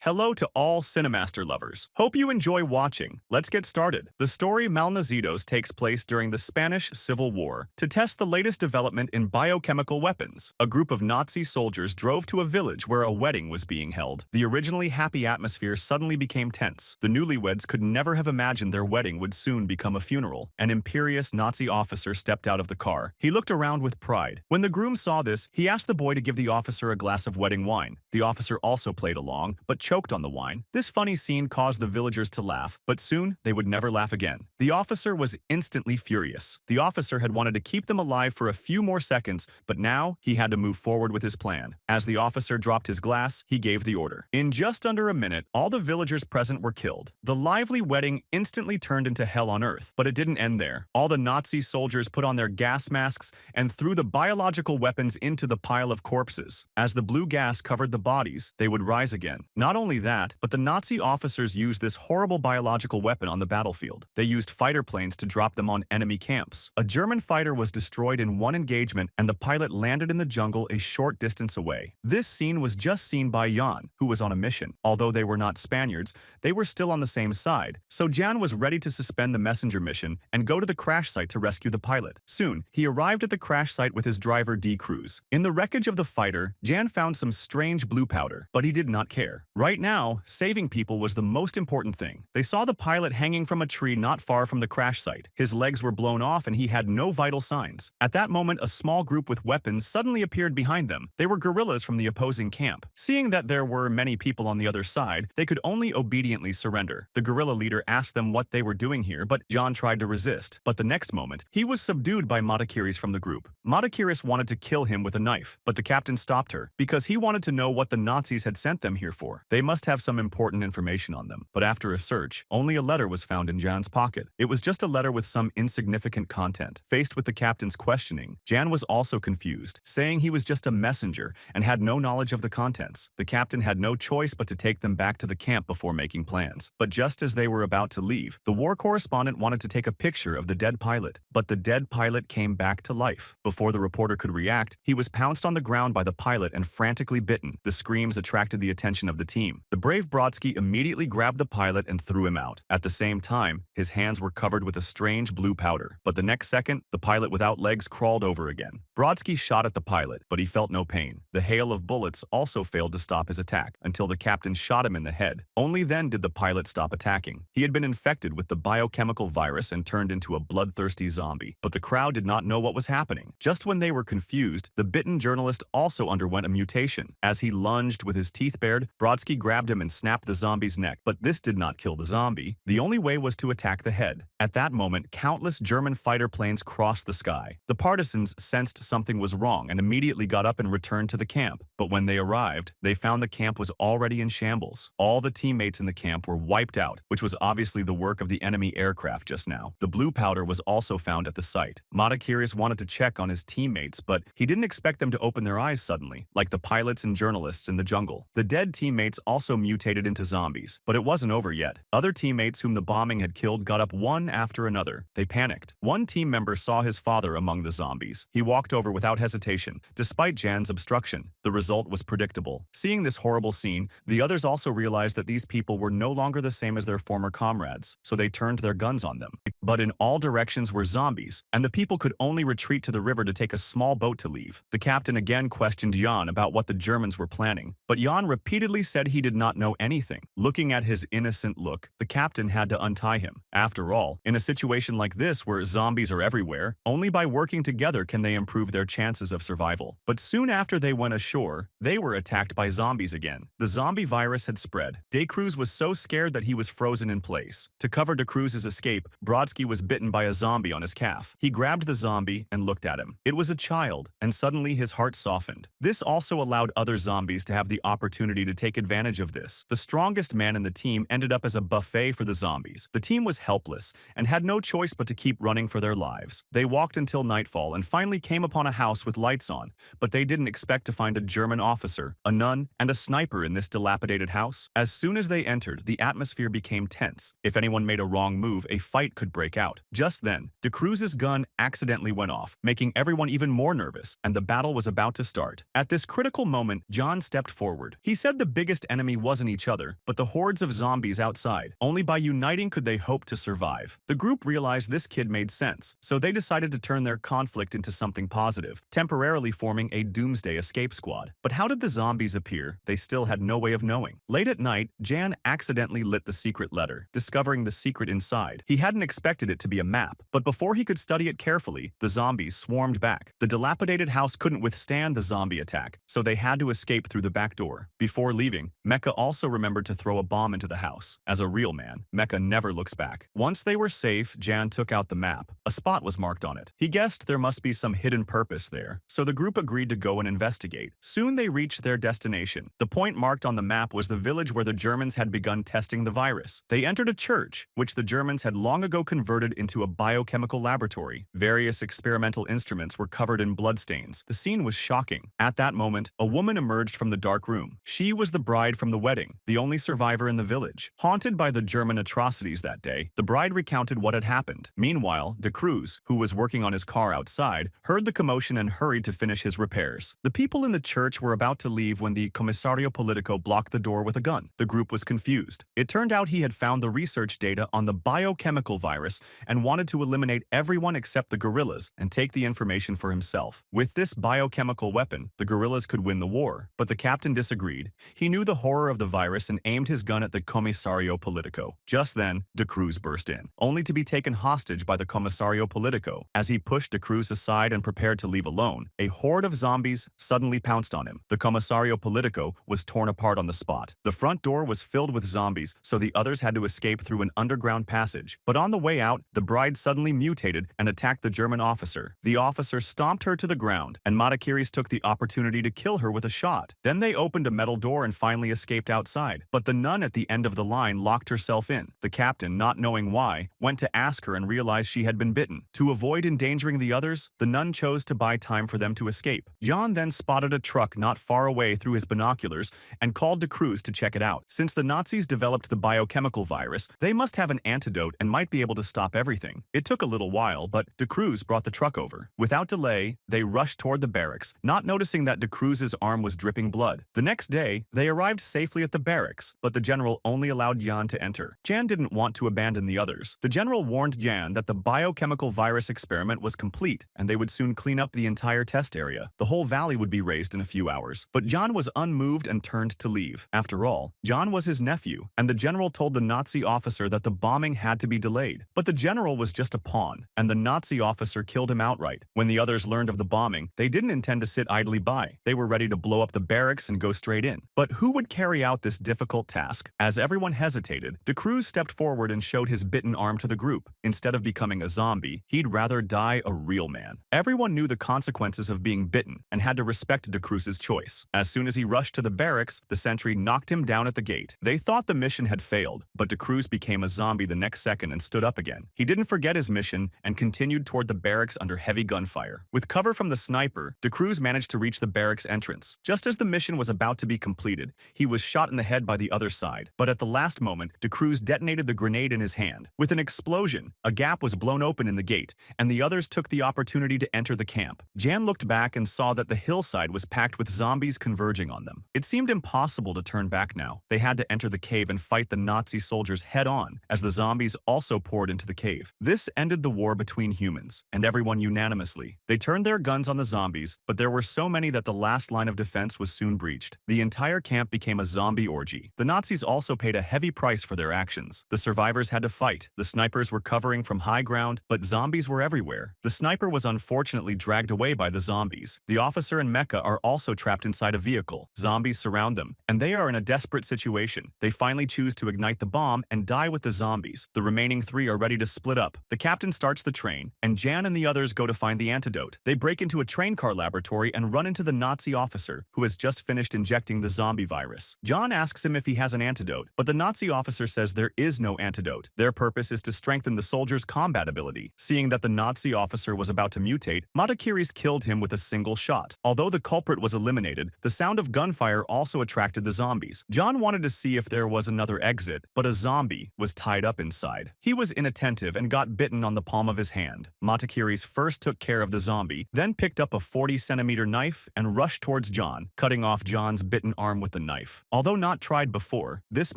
Hello to all Cinemaster lovers. Hope you enjoy watching. Let's get started. The story Malnazidos takes place during the Spanish Civil War. To test the latest development in biochemical weapons, a group of Nazi soldiers drove to a village where a wedding was being held. The originally happy atmosphere suddenly became tense. The newlyweds could never have imagined their wedding would soon become a funeral. An imperious Nazi officer stepped out of the car. He looked around with pride. When the groom saw this, he asked the boy to give the officer a glass of wedding wine. The officer also played along, but choked on the wine. This funny scene caused the villagers to laugh, but soon they would never laugh again. The officer was instantly furious. The officer had wanted to keep them alive for a few more seconds, but now he had to move forward with his plan. As the officer dropped his glass, he gave the order. In just under a minute, all the villagers present were killed. The lively wedding instantly turned into hell on earth, but it didn't end there. All the Nazi soldiers put on their gas masks and threw the biological weapons into the pile of corpses. As the blue gas covered the bodies, they would rise again. Not only that, but the Nazi officers used this horrible biological weapon on the battlefield. They used fighter planes to drop them on enemy camps. A German fighter was destroyed in one engagement, and the pilot landed in the jungle a short distance away. This scene was just seen by Jan, who was on a mission. Although they were not Spaniards, they were still on the same side, so Jan was ready to suspend the messenger mission and go to the crash site to rescue the pilot. Soon, he arrived at the crash site with his driver D. Cruz. In the wreckage of the fighter, Jan found some strange blue powder, but he did not care. Right now, saving people was the most important thing. They saw the pilot hanging from a tree not far from the crash site. His legs were blown off and he had no vital signs. At that moment, a small group with weapons suddenly appeared behind them. They were guerrillas from the opposing camp. Seeing that there were many people on the other side, they could only obediently surrender. The guerrilla leader asked them what they were doing here, but John tried to resist. But the next moment, he was subdued by Matakiris from the group. Matakiris wanted to kill him with a knife, but the captain stopped her because he wanted to know what the Nazis had sent them here for. They must have some important information on them. But after a search, only a letter was found in Jan's pocket. It was just a letter with some insignificant content. Faced with the captain's questioning, Jan was also confused, saying he was just a messenger and had no knowledge of the contents. The captain had no choice but to take them back to the camp before making plans. But just as they were about to leave, the war correspondent wanted to take a picture of the dead pilot. But the dead pilot came back to life. Before the reporter could react, he was pounced on the ground by the pilot and frantically bitten. The screams attracted the attention of the team. The brave Brodsky immediately grabbed the pilot and threw him out. At the same time, his hands were covered with a strange blue powder. But the next second, the pilot without legs crawled over again. Brodsky shot at the pilot, but he felt no pain. The hail of bullets also failed to stop his attack until the captain shot him in the head. Only then did the pilot stop attacking. He had been infected with the biochemical virus and turned into a bloodthirsty zombie. But the crowd did not know what was happening. Just when they were confused, the bitten journalist also underwent a mutation. As he lunged with his teeth bared, Brodsky grabbed him and snapped the zombie's neck. But this did not kill the zombie. The only way was to attack the head. At that moment, countless German fighter planes crossed the sky. The partisans sensed something was wrong and immediately got up and returned to the camp. But when they arrived, they found the camp was already in shambles. All the teammates in the camp were wiped out, which was obviously the work of the enemy aircraft just now. The blue powder was also found at the site. Matakiris wanted to check on his teammates, but he didn't expect them to open their eyes suddenly, like the pilots and journalists in the jungle. The dead teammates also mutated into zombies, but it wasn't over yet. Other teammates whom the bombing had killed got up one after another. They panicked. One team member saw his father among the zombies. He walked over without hesitation, despite Jan's obstruction. The result was predictable. Seeing this horrible scene, the others also realized that these people were no longer the same as their former comrades, so they turned their guns on them. But in all directions were zombies, and the people could only retreat to the river to take a small boat to leave. The captain again questioned Jan about what the Germans were planning, but Jan repeatedly said he did not know anything. Looking at his innocent look, the captain had to untie him. After all, in a situation like this where zombies are everywhere, only by working together can they improve their chances of survival. But soon after they went ashore, they were attacked by zombies again. The zombie virus had spread. De Cruz was so scared that he was frozen in place. To cover De Cruz's escape, Brodsky was bitten by a zombie on his calf. He grabbed the zombie and looked at him. It was a child, and suddenly his heart softened. This also allowed other zombies to have the opportunity to take advantage of this. The strongest man in the team ended up as a buffet for the zombies. The team was helpless and had no choice but to keep running for their lives. They walked until nightfall and finally came upon a house with lights on, but they didn't expect to find a German officer, a nun, and a sniper in this dilapidated house. As soon as they entered, the atmosphere became tense. If anyone made a wrong move, a fight could break out. Just then, De Cruz's gun accidentally went off, making everyone even more nervous, and the battle was about to start. At this critical moment, John stepped forward. He said the biggest enemy wasn't each other, but the hordes of zombies outside. Only by uniting could they hope to survive. The group realized this kid made sense, so they decided to turn their conflict into something positive, temporarily forming a doomsday escape squad. But how did the zombies appear? They still had no way of knowing. Late at night, Jan accidentally lit the secret letter, discovering the secret inside. He hadn't expected it to be a map, but before he could study it carefully, the zombies swarmed back. The dilapidated house couldn't withstand the zombie attack, so they had to escape through the back door. Before leaving, Mecha also remembered to throw a bomb into the house. As a real man, Mecha never looks back. Once they were safe, Jan took out the map. A spot was marked on it. He guessed there must be some hidden purpose there, so the group agreed to go and investigate. Soon they reached their destination. The point marked on the map was the village where the Germans had begun testing the virus. They entered a church, which the Germans had long ago converted into a biochemical laboratory. Various experimental instruments were covered in bloodstains. The scene was shocking. At that moment, a woman emerged from the dark room. She was the bride from the wedding, the only survivor in the village. Haunted by the German atrocities that day, the bride recounted what had happened. Meanwhile, De Cruz, who was working on his car outside, heard the commotion and hurried to finish his repairs. The people in the church were about to leave when the Comisario Politico blocked the door with a gun. The group was confused. It turned out he had found the research data on the biochemical virus and wanted to eliminate everyone except the guerrillas and take the information for himself. With this biochemical weapon, the guerrillas could win the war, but the captain disagreed. He knew the horror of the virus and aimed his gun at the Comisario Politico. Just then, De Cruz burst in, only to be taken hostage by the Comisario Politico. As he pushed De Cruz aside and prepared to leave alone, a horde of zombies suddenly pounced on him. The Comisario Politico was torn apart on the spot. The front door was filled with zombies, so the others had to escape through an underground passage. But on the way out, the bride suddenly mutated and attacked the German officer. The officer stomped her to the ground, and Matakiris took the opportunity to kill her with a shot. Then they opened a metal door and finally escaped outside. But the nun at the end of the line locked herself in. The captain, not knowing why, went to ask her and realized she had been bitten. To avoid endangering the others, the nun chose to buy time for them to escape. John then spotted a truck not far away through his binoculars and called De Cruz to check it out. Since the Nazis developed the biochemical virus, they must have an antidote and might be able to stop everything. It took a little while, but De Cruz brought the truck over. Without delay, they rushed toward the barracks, not noticing that De Cruz's arm was dripping blood. The next day, they arrived safely at the barracks, but the general only allowed Jan to enter. Jan didn't want to abandon the others. The general warned Jan that the biochemical virus experiment was complete, and they would soon clean up the entire test area. The whole valley would be razed in a few hours. But Jan was unmoved and turned to leave. After all, Jan was his nephew, and the general told the Nazi officer that the bombing had to be delayed. But the general was just a pawn, and the Nazi officer killed him outright. When the others learned of the bombing, they didn't intend to sit idly by. They were ready to blow up the barracks and go straight in. But who would carry out this difficult task? As everyone hesitated, De Cruz stepped forward and showed his bitten arm to the group. Instead of becoming a zombie, he'd rather die a real man. Everyone knew the consequences of being bitten and had to respect De Cruz's choice. As soon as he rushed to the barracks, the sentry knocked him down at the gate. They thought the mission had failed, but De Cruz became a zombie the next second and stood up again. He didn't forget his mission and continued toward the barracks under heavy gunfire. With cover from the sniper, De Cruz managed to reach the barracks entrance. Just as the mission was about to be completed, he was shot in the head by the other side. But at the last moment, De Cruz detonated the grenade in his hand. With an explosion, a gap was blown open in the gate, and the others took the opportunity to enter the camp. Jan looked back and saw that the hillside was packed with zombies converging on them. It seemed impossible to turn back now. They had to enter the cave and fight the Nazi soldiers head-on, as the zombies also poured into the cave. This ended the war between humans, and everyone unanimously. They turned their guns on the zombies, but there were so many that the last line of defense was soon breached. The entire camp became a zombie orgy. The Nazis also paid a heavy price for their actions. The survivors had to fight. The snipers were covering from high ground, but zombies were everywhere. The sniper was unfortunately dragged away by the zombies. The officer and Mecha are also trapped inside a vehicle. Zombies surround them, and they are in a desperate situation. They finally choose to ignite the bomb and die with the zombies. The remaining three are ready to split up. The captain starts the train, and Jan and the others go to find the antidote. They break into a train car laboratory and run into the Nazi officer, who has just finished injecting the zombie virus. John asks him if he has an antidote, but the Nazi officer says there is no antidote. Their purpose is to strengthen the soldiers' combat ability. Seeing that the Nazi officer was about to mutate, Matakiris killed him with a single shot. Although the culprit was eliminated, the sound of gunfire also attracted the zombies. John wanted to see if there was another exit, but a zombie was tied up inside. He was inattentive and got bitten on the palm of his hand. Matakiris first took care of the zombie, then picked up a 40-centimeter knife and rushed towards John, cutting off John's bitten arm with the knife. life. Although not tried before, this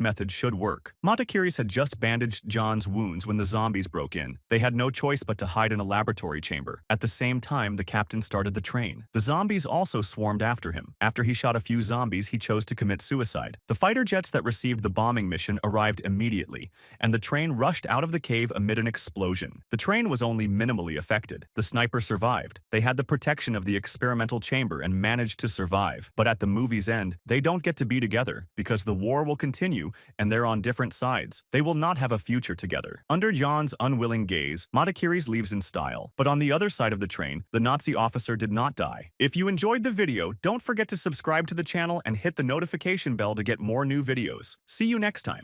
method should work. Matakiri's had just bandaged John's wounds when the zombies broke in. They had no choice but to hide in a laboratory chamber. At the same time, the captain started the train. The zombies also swarmed after him. After he shot a few zombies, he chose to commit suicide. The fighter jets that received the bombing mission arrived immediately, and the train rushed out of the cave amid an explosion. The train was only minimally affected. The sniper survived. They had the protection of the experimental chamber and managed to survive. But at the movie's end, they don't get to be together because the war will continue and they're on different sides. They will not have a future together. Under John's unwilling gaze, Matakiri's leaves in style. But on the other side of the train, the Nazi officer did not die. If you enjoyed the video, don't forget to subscribe to the channel and hit the notification bell to get more new videos. See you next time.